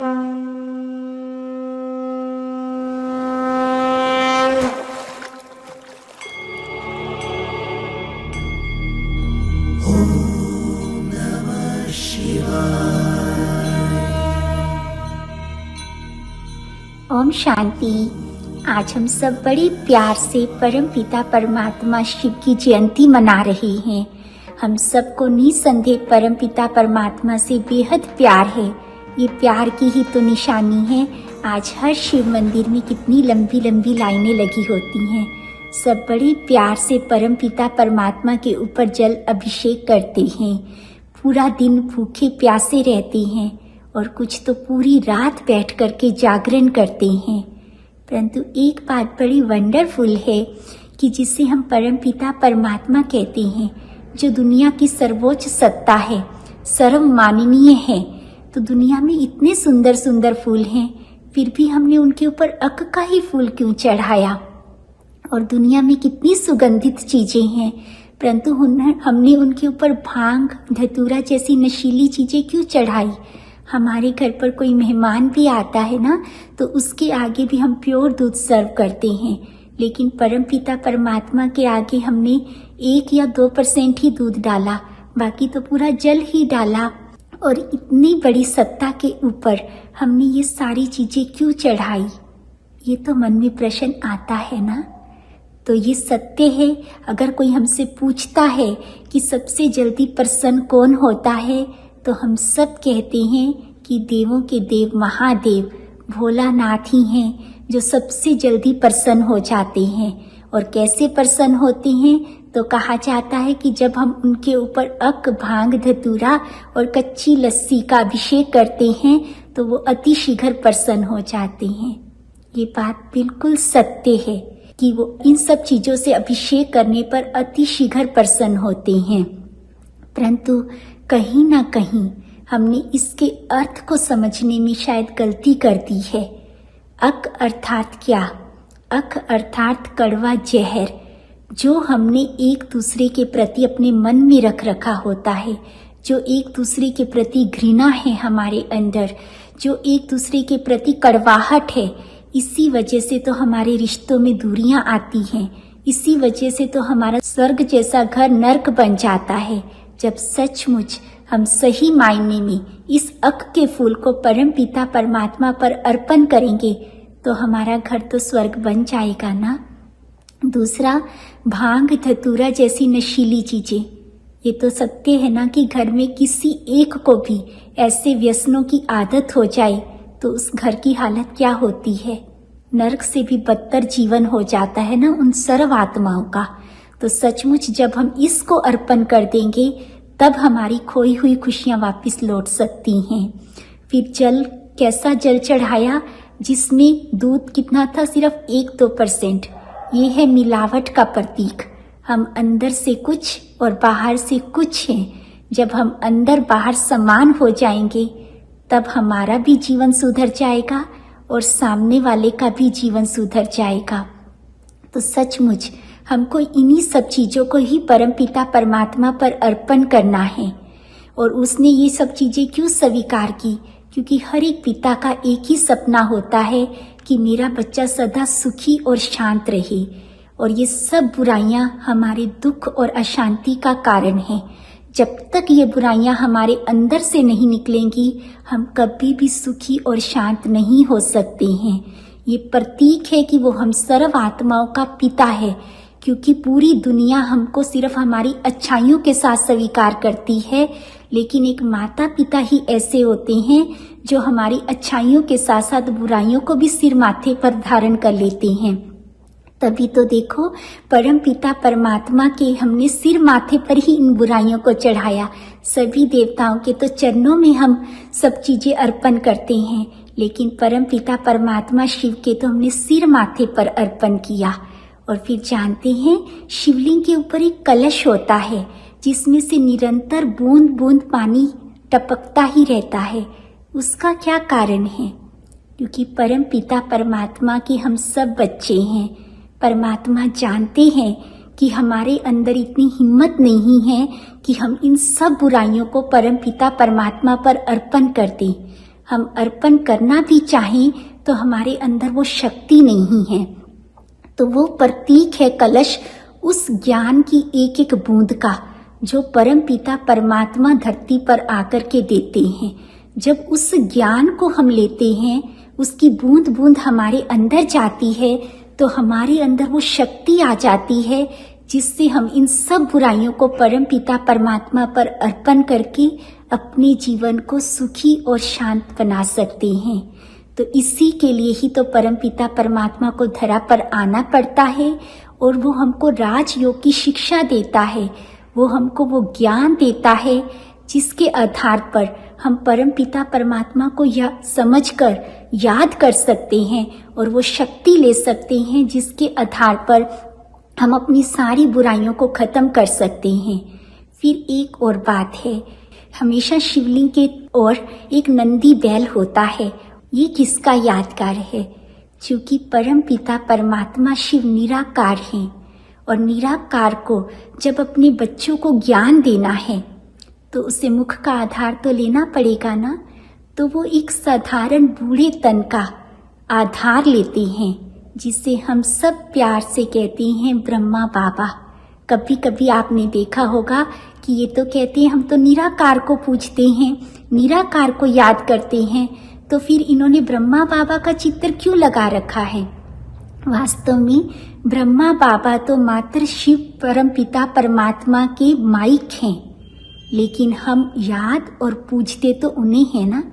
ओम शांति। आज हम सब बड़े प्यार से परम पिता परमात्मा शिव की जयंती मना रहे हैं। हम सबको निसंदेह परम पिता परमात्मा से बेहद प्यार है। ये प्यार की ही तो निशानी है। आज हर शिव मंदिर में कितनी लंबी लंबी लाइनें लगी होती हैं। सब बड़े प्यार से परम पिता परमात्मा के ऊपर जल अभिषेक करते हैं। पूरा दिन भूखे प्यासे रहते हैं और कुछ तो पूरी रात बैठ करके जागरण करते हैं। परंतु एक बात बड़ी वंडरफुल है कि जिसे हम परम पिता परमात्मा कहते हैं, जो दुनिया की सर्वोच्च सत्ता है, सर्वमाननीय है, तो दुनिया में इतने सुंदर सुंदर फूल हैं, फिर भी हमने उनके ऊपर अक का ही फूल क्यों चढ़ाया। और दुनिया में कितनी सुगंधित चीजें हैं, परंतु हमने उनके ऊपर भांग धतूरा जैसी नशीली चीजें क्यों चढ़ाई। हमारे घर पर कोई मेहमान भी आता है ना, तो उसके आगे भी हम प्योर दूध सर्व करते हैं, लेकिन परम पिता परमात्मा के आगे हमने 1 या 2% ही दूध डाला, बाकी तो पूरा जल ही डाला। और इतनी बड़ी सत्ता के ऊपर हमने ये सारी चीजें क्यों चढ़ाई, ये तो मन में प्रश्न आता है ना। तो ये सत्य है। अगर कोई हमसे पूछता है कि सबसे जल्दी प्रसन्न कौन होता है, तो हम सब कहते हैं कि देवों के देव महादेव भोलानाथ ही हैं जो सबसे जल्दी प्रसन्न हो जाते हैं। और कैसे प्रसन्न होते हैं, तो कहा जाता है कि जब हम उनके ऊपर अक भांग धतूरा और कच्ची लस्सी का अभिषेक करते हैं तो वो अति शीघ्र प्रसन्न हो जाते हैं। ये बात बिल्कुल सत्य है कि वो इन सब चीजों से अभिषेक करने पर अति शीघ्र प्रसन्न होते हैं। परंतु कहीं ना कहीं हमने इसके अर्थ को समझने में शायद गलती कर दी है। अक अर्थात क्या? अक अर्थात कड़वा जहर, जो हमने एक दूसरे के प्रति अपने मन में रख रखा होता है, जो एक दूसरे के प्रति घृणा है हमारे अंदर, जो एक दूसरे के प्रति कड़वाहट है। इसी वजह से तो हमारे रिश्तों में दूरियां आती हैं। इसी वजह से तो हमारा स्वर्ग जैसा घर नर्क बन जाता है। जब सचमुच हम सही मायने में इस अक के फूल को परम पिता परमात्मा पर अर्पण करेंगे तो हमारा घर तो स्वर्ग बन जाएगा ना। दूसरा, भांग धतूरा जैसी नशीली चीजें, ये तो सत्य है ना कि घर में किसी एक को भी ऐसे व्यसनों की आदत हो जाए तो उस घर की हालत क्या होती है। नरक से भी बदतर जीवन हो जाता है ना उन सर्व आत्माओं का। तो सचमुच जब हम इसको अर्पण कर देंगे तब हमारी खोई हुई खुशियां वापस लौट सकती हैं। फिर जल, कैसा जल चढ़ाया जिसमें दूध कितना था, सिर्फ 1-2%। ये है मिलावट का प्रतीक। हम अंदर से कुछ और बाहर से कुछ हैं। जब हम अंदर बाहर समान हो जाएंगे तब हमारा भी जीवन सुधर जाएगा और सामने वाले का भी जीवन सुधर जाएगा। तो सचमुच हमको इन्हीं सब चीजों को ही परम पिता परमात्मा पर अर्पण करना है। और उसने ये सब चीजें क्यों स्वीकार की? क्योंकि हर एक पिता का एक ही सपना होता है कि मेरा बच्चा सदा सुखी और शांत रहे। और ये सब बुराइयां हमारे दुख और अशांति का कारण है। जब तक ये बुराइयां हमारे अंदर से नहीं निकलेंगी, हम कभी भी सुखी और शांत नहीं हो सकते हैं। ये प्रतीक है कि वो हम सर्व आत्माओं का पिता है, क्योंकि पूरी दुनिया हमको सिर्फ हमारी अच्छाइयों के साथ स्वीकार करती है, लेकिन एक माता पिता ही ऐसे होते हैं जो हमारी अच्छाइयों के साथ साथ बुराइयों को भी सिर माथे पर धारण कर लेते हैं। तभी तो देखो, परम पिता परमात्मा के हमने सिर माथे पर ही इन बुराइयों को चढ़ाया। सभी देवताओं के तो चरणों में हम सब चीजें अर्पण करते हैं, लेकिन परम पिता परमात्मा शिव के तो हमने सिर माथे पर अर्पण किया। और फिर जानते हैं, शिवलिंग के ऊपर एक कलश होता है जिसमें से निरंतर बूंद बूंद पानी टपकता ही रहता है। उसका क्या कारण है? क्योंकि परम पिता परमात्मा के हम सब बच्चे हैं। परमात्मा जानते हैं कि हमारे अंदर इतनी हिम्मत नहीं है कि हम इन सब बुराइयों को परम पिता परमात्मा पर अर्पण कर दें। हम अर्पण करना भी चाहें तो हमारे अंदर वो शक्ति नहीं है। तो वो प्रतीक है कलश उस ज्ञान की एक एक बूंद का, जो परम पिता परमात्मा धरती पर आकर के देते हैं। जब उस ज्ञान को हम लेते हैं, उसकी बूंद बूंद हमारे अंदर जाती है, तो हमारे अंदर वो शक्ति आ जाती है जिससे हम इन सब बुराइयों को परम पिता परमात्मा पर अर्पण करके अपने जीवन को सुखी और शांत बना सकते हैं। तो इसी के लिए ही तो परम पिता परमात्मा को धरा पर आना पड़ता है और वो हमको राजयोग की शिक्षा देता है। वो हमको वो ज्ञान देता है जिसके आधार पर हम परम पिता परमात्मा को समझकर याद कर सकते हैं और वो शक्ति ले सकते हैं जिसके आधार पर हम अपनी सारी बुराइयों को खत्म कर सकते हैं। फिर एक और बात है, हमेशा शिवलिंग के ओर एक नंदी बैल होता है। ये किसका यादगार है? क्योंकि परम पिता परमात्मा शिव निराकार हैं और निराकार को जब अपने बच्चों को ज्ञान देना है तो उसे मुख का आधार तो लेना पड़ेगा ना। तो वो एक साधारण बूढ़े तन का आधार लेते हैं जिसे हम सब प्यार से कहते हैं ब्रह्मा बाबा। कभी कभी आपने देखा होगा कि ये तो कहते हैं हम तो निराकार को पूजते हैं, निराकार को याद करते हैं, तो फिर इन्होंने ब्रह्मा बाबा का चित्र क्यों लगा रखा है? वास्तव में ब्रह्मा बाबा तो मात्र शिव परम पिता परमात्मा के माइक हैं, लेकिन हम याद और पूजते तो उन्हें हैं ना।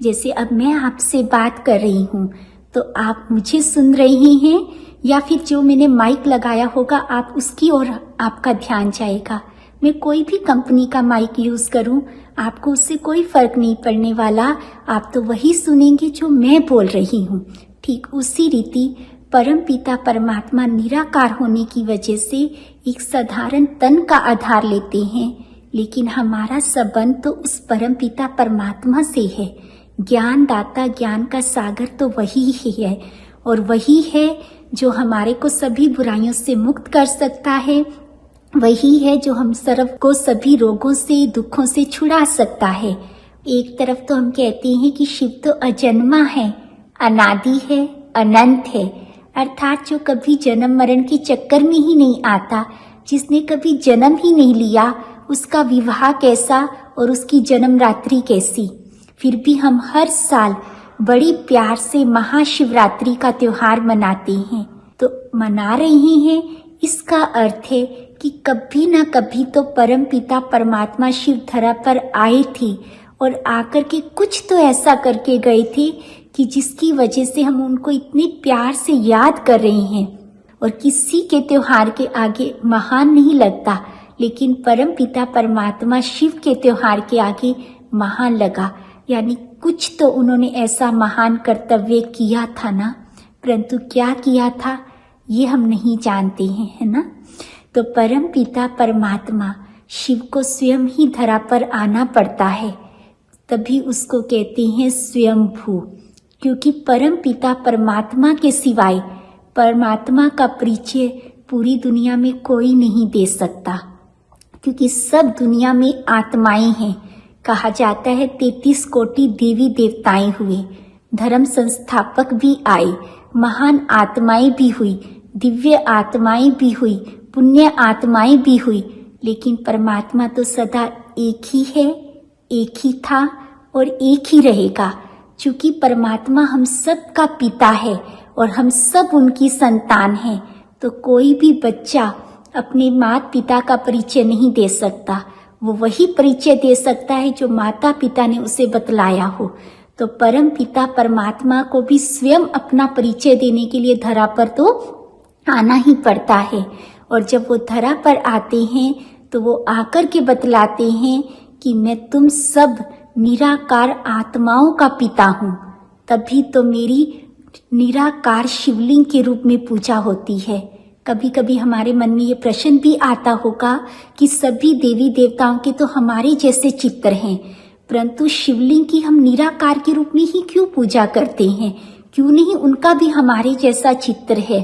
जैसे अब मैं आपसे बात कर रही हूँ तो आप मुझे सुन रहे हैं, या फिर जो मैंने माइक लगाया होगा आप उसकी ओर आपका ध्यान जाएगा। मैं कोई भी कंपनी का माइक यूज करूं, आपको उससे कोई फर्क नहीं पड़ने वाला। आप तो वही सुनेंगे जो मैं बोल रही हूँ। ठीक उसी रीति परम पिता परमात्मा निराकार होने की वजह से एक साधारण तन का आधार लेते हैं, लेकिन हमारा संबंध तो उस परम पिता परमात्मा से है। ज्ञान दाता, ज्ञान का सागर तो वही ही है और वही है जो हमारे को सभी बुराइयों से मुक्त कर सकता है। वही है जो हम को सभी रोगों से, दुखों से छुड़ा सकता है। एक तरफ तो हम कहते हैं कि शिव तो अजन्मा है, अनादि है, अनंत है, अर्थात जो कभी जन्म मरण के चक्कर में ही नहीं आता, जिसने कभी जन्म ही नहीं लिया, उसका विवाह कैसा और उसकी जन्म रात्रि कैसी। फिर भी हम हर साल बड़ी प्यार से महाशिवरात्रि का त्योहार मनाते हैं। तो मना रहे हैं, इसका अर्थ है कि कभी ना कभी तो परम पिता परमात्मा शिव धरा पर आए थे और आकर के कुछ तो ऐसा करके गए थे कि जिसकी वजह से हम उनको इतने प्यार से याद कर रहे हैं। और किसी के त्योहार के आगे महान नहीं लगता, लेकिन परम पिता परमात्मा शिव के त्योहार के आगे महान लगा। यानी कुछ तो उन्होंने ऐसा महान कर्तव्य किया था ना, परंतु क्या किया था ये हम नहीं जानते हैं, है ना। तो परम पिता परमात्मा शिव को स्वयं ही धरा पर आना पड़ता है, तभी उसको कहते हैं स्वयंभू। क्योंकि परम पिता परमात्मा के सिवाय परमात्मा का परिचय पूरी दुनिया में कोई नहीं दे सकता, क्योंकि सब दुनिया में आत्माएं हैं। कहा जाता है 33 कोटि देवी देवताएं हुए, धर्म संस्थापक भी आए, महान आत्माएं भी हुई, दिव्य आत्माएं भी हुई, पुण्य आत्माएं भी हुई, लेकिन परमात्मा तो सदा एक ही है, एक ही था और एक ही रहेगा। क्योंकि परमात्मा हम सब का पिता है और हम सब उनकी संतान हैं, तो कोई भी बच्चा अपने माता पिता का परिचय नहीं दे सकता। वो वही परिचय दे सकता है जो माता पिता ने उसे बतलाया हो। तो परम पिता परमात्मा को भी स्वयं अपना परिचय देने के लिए धरा पर तो आना ही पड़ता है। और जब वो धरा पर आते हैं तो वो आकर के बतलाते हैं कि मैं तुम सब निराकार आत्माओं का पिता हूँ। तभी तो मेरी निराकार शिवलिंग के रूप में पूजा होती है। कभी कभी हमारे मन में ये प्रश्न भी आता होगा कि सभी देवी देवताओं के तो हमारे जैसे चित्र हैं, परंतु शिवलिंग की हम निराकार के रूप में ही क्यों पूजा करते हैं? क्यों नहीं उनका भी हमारे जैसा चित्र है?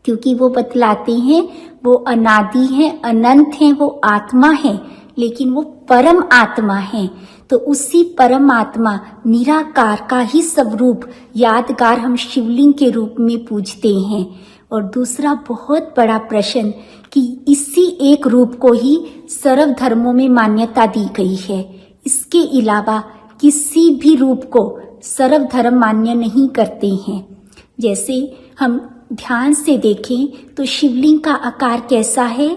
क्योंकि वो बतलाते हैं वो अनादि हैं, अनंत हैं, वो आत्मा है, लेकिन वो परम आत्मा है। तो उसी परमात्मा निराकार का ही स्वरूप यादगार हम शिवलिंग के रूप में पूजते हैं। और दूसरा बहुत बड़ा प्रश्न कि इसी एक रूप को ही सर्व धर्मों में मान्यता दी गई है। इसके अलावा किसी भी रूप को सर्व धर्म मान्य नहीं करते हैं। जैसे हम ध्यान से देखें तो शिवलिंग का आकार कैसा है,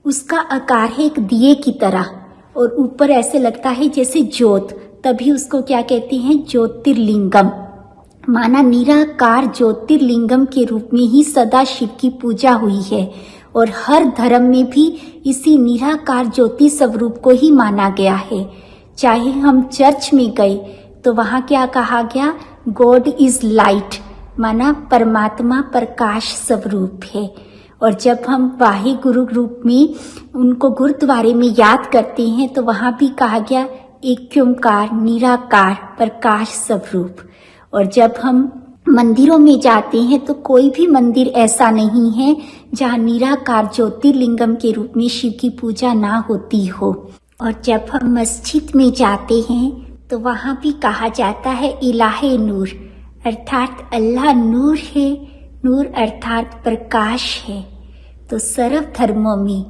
उसका आकार है एक दिए की तरह और ऊपर ऐसे लगता है जैसे ज्योत, तभी उसको क्या कहते हैं, ज्योतिर्लिंगम। माना निराकार ज्योतिर्लिंगम के रूप में ही सदा शिव की पूजा हुई है और हर धर्म में भी इसी निराकार ज्योति स्वरूप को ही माना गया है। चाहे हम चर्च में गए तो वहाँ क्या कहा गया, गॉड इज लाइट, माना परमात्मा प्रकाश स्वरूप है। और जब हम वाहे गुरु रूप में उनको गुरुद्वारे में याद करते हैं तो वहाँ भी कहा गया एक ओंकार निराकार प्रकाश स्वरूप। और जब हम मंदिरों में जाते हैं तो कोई भी मंदिर ऐसा नहीं है जहाँ निराकार ज्योतिर्लिंगम के रूप में शिव की पूजा ना होती हो। और जब हम मस्जिद में जाते हैं तो वहाँ भी कहा जाता है इलाहे नूर, अर्थात अल्लाह नूर है, नूर अर्थात प्रकाश है। तो सर्व धर्मों में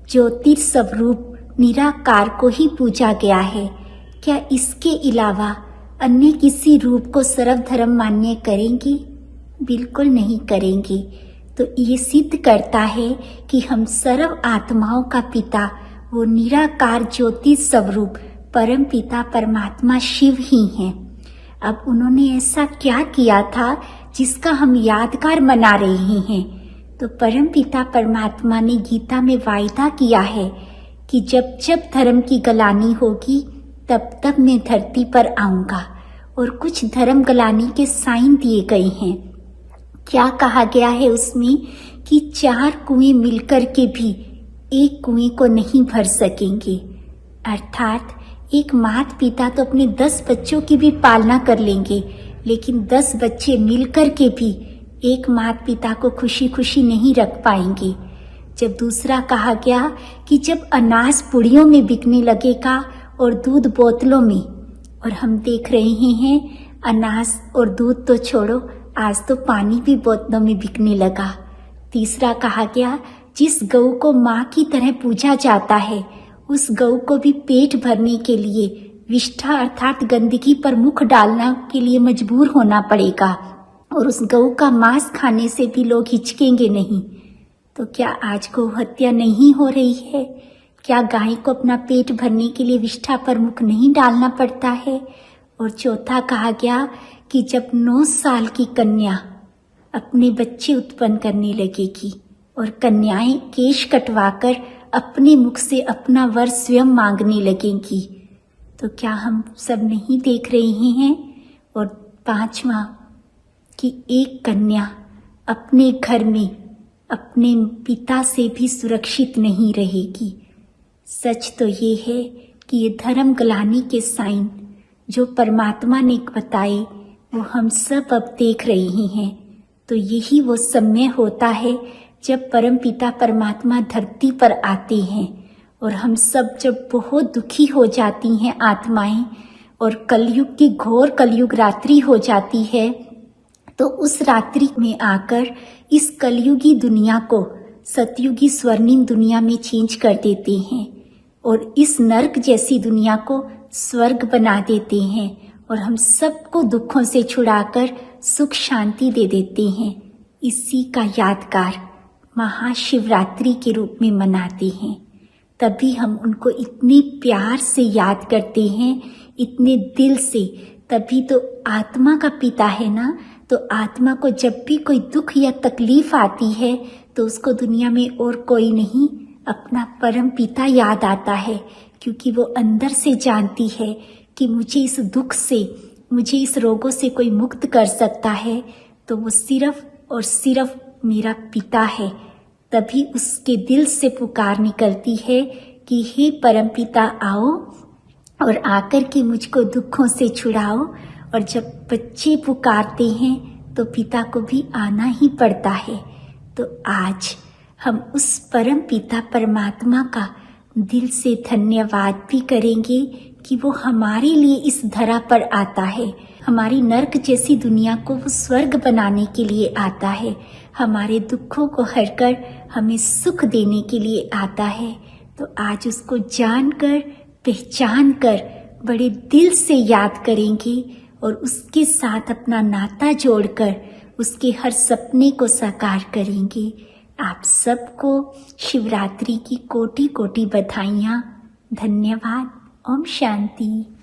ज्योतिर स्वरूप निराकार को ही पूजा गया है। क्या इसके अलावा अन्य किसी रूप को सर्व धर्म मान्य करेंगे? बिल्कुल नहीं करेंगे। तो ये सिद्ध करता है कि हम सर्व आत्माओं का पिता वो निराकार ज्योति स्वरूप परम पिता परमात्मा शिव ही हैं। अब उन्होंने ऐसा क्या किया था जिसका हम यादगार मना रहे हैं? तो परम पिता परमात्मा ने गीता में वायदा किया है कि जब जब धर्म की गलानी होगी तब तब मैं धरती पर आऊंगा। और कुछ धर्म गलानी के साइन दिए गए हैं। क्या कहा गया है उसमें कि 4 कुएं मिलकर के भी एक कुएं को नहीं भर सकेंगे। अर्थात एक माता पिता तो अपने 10 बच्चों की भी पालना कर लेंगे, लेकिन 10 बच्चे मिलकर के भी एक माता पिता को खुशी खुशी नहीं रख पाएंगे। जब दूसरा कहा गया कि जब अनाज पुड़ियों में बिकने लगेगा और दूध बोतलों में, और हम देख रहे हैं अनाज और दूध तो छोड़ो, आज तो पानी भी बोतलों में बिकने लगा। तीसरा कहा गया जिस गऊ को माँ की तरह पूजा जाता है उस गऊ को भी पेट भरने के लिए विष्ठा अर्थात गंदगी पर मुख डालना के लिए मजबूर होना पड़ेगा और उस गऊ का मांस खाने से भी लोग हिचकेंगे नहीं। तो क्या आज गौ हत्या नहीं हो रही है? क्या गाय को अपना पेट भरने के लिए विष्ठा पर मुख नहीं डालना पड़ता है? और चौथा कहा गया कि जब 9 साल की कन्या अपने बच्चे उत्पन्न करने लगेगी और कन्याएं केश कटवाकर अपने मुख से अपना वर स्वयं मांगने लगेंगी, तो क्या हम सब नहीं देख रहे हैं? और 5वां कि एक कन्या अपने घर में अपने पिता से भी सुरक्षित नहीं रहेगी। सच तो ये है कि ये धर्म गलानी के साइन जो परमात्मा ने बताए वो हम सब अब देख रहे हैं। तो यही वो समय होता है जब परम पिता परमात्मा धरती पर आते हैं और हम सब जब बहुत दुखी हो जाती हैं आत्माएं और कलयुग की घोर कलयुग रात्रि हो जाती है, तो उस रात्रि में आकर इस कलयुगी दुनिया को सतयुगी स्वर्णिम दुनिया में चेंज कर देते हैं और इस नर्क जैसी दुनिया को स्वर्ग बना देते हैं और हम सबको दुखों से छुड़ाकर सुख शांति दे देते हैं। इसी का यादगार महाशिवरात्रि के रूप में मनाते हैं। तभी हम उनको इतने प्यार से याद करते हैं, इतने दिल से। तभी तो आत्मा का पिता है ना, तो आत्मा को जब भी कोई दुख या तकलीफ आती है तो उसको दुनिया में और कोई नहीं, अपना परम पिता याद आता है, क्योंकि वो अंदर से जानती है कि मुझे इस दुख से, मुझे इस रोगों से कोई मुक्त कर सकता है तो वो सिर्फ और सिर्फ मेरा पिता है। तभी उसके दिल से पुकार निकलती है कि हे परम पिता आओ और आकर के मुझको दुखों से छुड़ाओ। और जब बच्चे पुकारते हैं तो पिता को भी आना ही पड़ता है। तो आज हम उस परम पिता परमात्मा का दिल से धन्यवाद भी करेंगे कि वो हमारे लिए इस धरा पर आता है, हमारी नर्क जैसी दुनिया को वो स्वर्ग बनाने के लिए आता है, हमारे दुखों को हरकर हमें सुख देने के लिए आता है। तो आज उसको जानकर, पहचान कर, बड़े दिल से याद करेंगे और उसके साथ अपना नाता जोड़कर उसके हर सपने को साकार करेंगे। आप सबको शिवरात्रि की कोटि कोटि बधाइयाँ। धन्यवाद। ओम शांति।